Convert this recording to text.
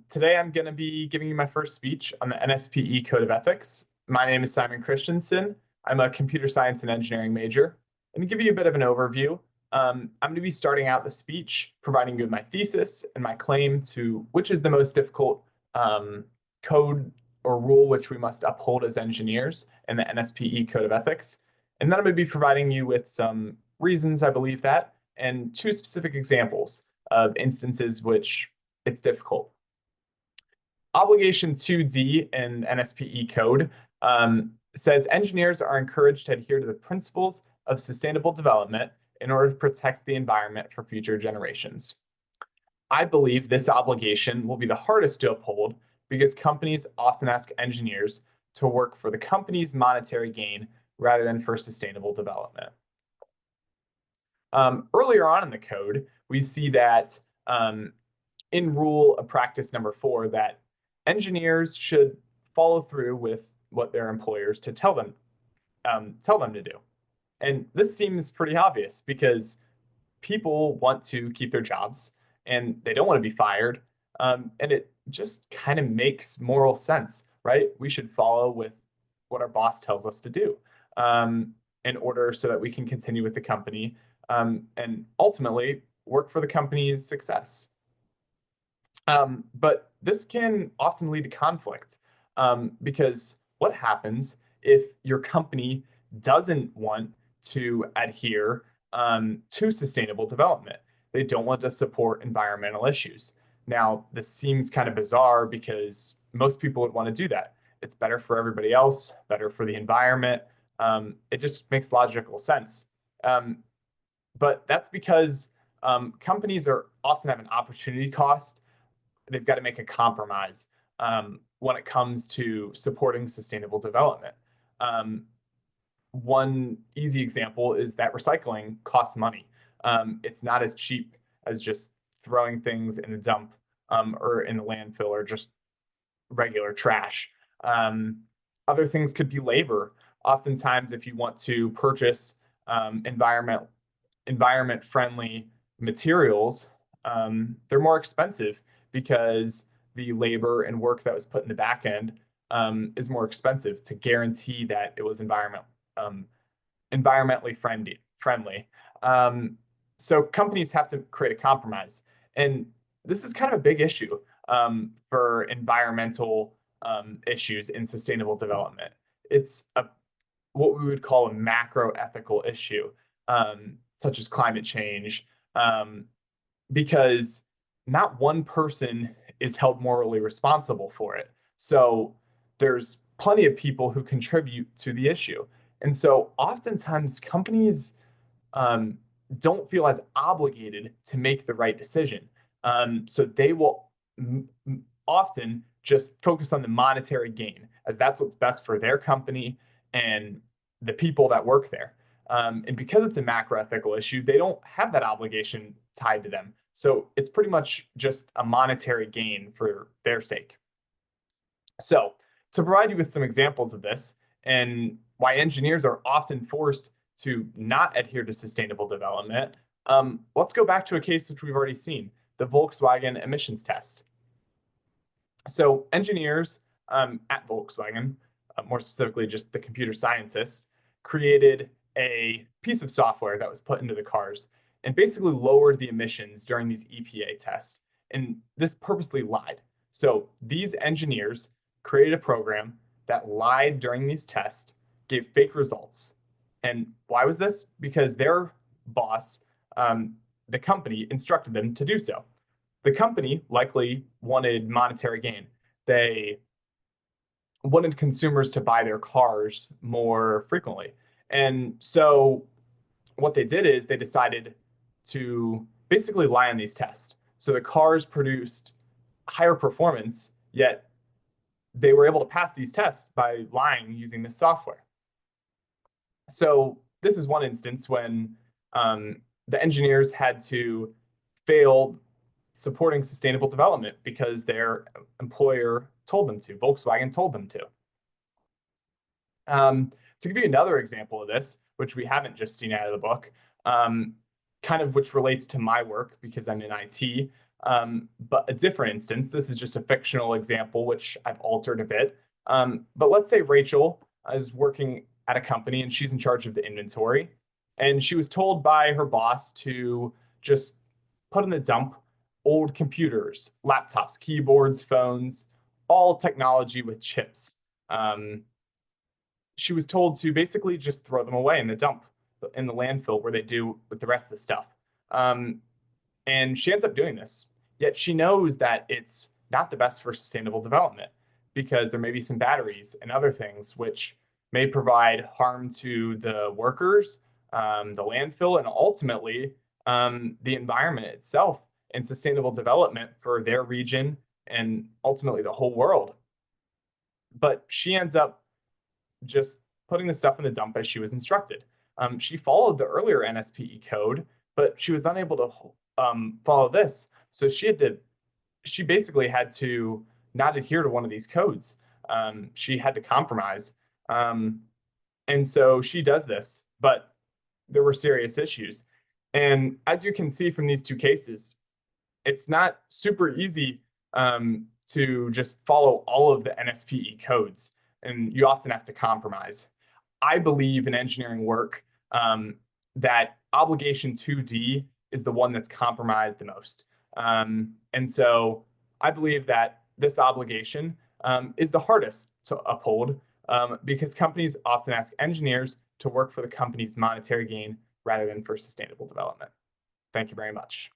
Today I'm going to be giving you my first speech on the NSPE Code of Ethics. My name is Simon Christianson. I'm a computer science and engineering major. And to give you a bit of an overview, I'm going to be starting out the speech providing you with my thesis and my claim to which is the most difficult code or rule which we must uphold as engineers in the NSPE Code of Ethics. And then I'm going to be providing you with some reasons I believe that and two specific examples of instances which it's difficult. Obligation 2D in NSPE code says engineers are encouraged to adhere to the principles of sustainable development in order to protect the environment for future generations. I believe this obligation will be the hardest to uphold because companies often ask engineers to work for the company's monetary gain rather than for sustainable development. Earlier on in the code, we see that in rule of practice number 4 that engineers should follow through with what their employers to tell them to do. And this seems pretty obvious because people want to keep their jobs and they don't want to be fired. And it just kind of makes moral sense, right? We should follow with what our boss tells us to do in order so that we can continue with the company and ultimately work for the company's success. But this can often lead to conflict because what happens if your company doesn't want to adhere to sustainable development? They don't want to support environmental issues. Now, this seems kind of bizarre because most people would want to do that. It's better for everybody else, better for the environment. It just makes logical sense. But that's because companies often have an opportunity cost. They've got to make a compromise when it comes to supporting sustainable development. One easy example is that recycling costs money. It's not as cheap as just throwing things in the dump or in the landfill or just regular trash. Other things could be labor. Oftentimes, if you want to purchase environment-friendly materials, they're more expensive because the labor and work that was put in the back end is more expensive to guarantee that it was environmentally friendly. So companies have to create a compromise. And this is kind of a big issue for environmental issues in sustainable development. It's what we would call a macro ethical issue, such as climate change, because not one person is held morally responsible for it. So there's plenty of people who contribute to the issue. And so oftentimes companies don't feel as obligated to make the right decision. So they will often just focus on the monetary gain as that's what's best for their company and the people that work there. And because it's a macroethical issue, they don't have that obligation tied to them. So it's pretty much just a monetary gain for their sake. So to provide you with some examples of this and why engineers are often forced to not adhere to sustainable development, let's go back to a case which we've already seen, the Volkswagen emissions test. So engineers at Volkswagen, more specifically just the computer scientists, created a piece of software that was put into the cars and basically lowered the emissions during these EPA tests. And this purposely lied. So these engineers created a program that lied during these tests, gave fake results. And why was this? Because their boss, the company, instructed them to do so. The company likely wanted monetary gain. They wanted consumers to buy their cars more frequently. And so what they did is they decided to basically lie on these tests. So the cars produced higher performance, yet they were able to pass these tests by lying using this software. So this is one instance when the engineers had to fail supporting sustainable development because their employer told them to, Volkswagen told them to. To give you another example of this, which we haven't just seen out of the book, kind of which relates to my work because I'm in IT, But a different instance, this is just a fictional example, which I've altered a bit. But let's say Rachel is working at a company and she's in charge of the inventory. And she was told by her boss to just put in the dump old computers, laptops, keyboards, phones, all technology with chips. Um, she was told to basically just throw them away in the dump, in the landfill where they do with the rest of the stuff. Um, and she ends up doing this. Yet she knows that it's not the best for sustainable development because there may be some batteries and other things which may provide harm to the workers, the landfill, and ultimately the environment itself and sustainable development for their region and ultimately the whole world. But she ends up just putting the stuff in the dump as she was instructed. She followed the earlier NSPE code, but she was unable to follow this. So she basically had to not adhere to one of these codes. She had to compromise. Um, and so she does this, but there were serious issues. And as you can see from these two cases, it's not super easy to just follow all of the NSPE codes, and you often have to compromise. I believe in engineering work that obligation 2D is the one that's compromised the most. And so I believe that this obligation is the hardest to uphold because companies often ask engineers to work for the company's monetary gain rather than for sustainable development. Thank you very much.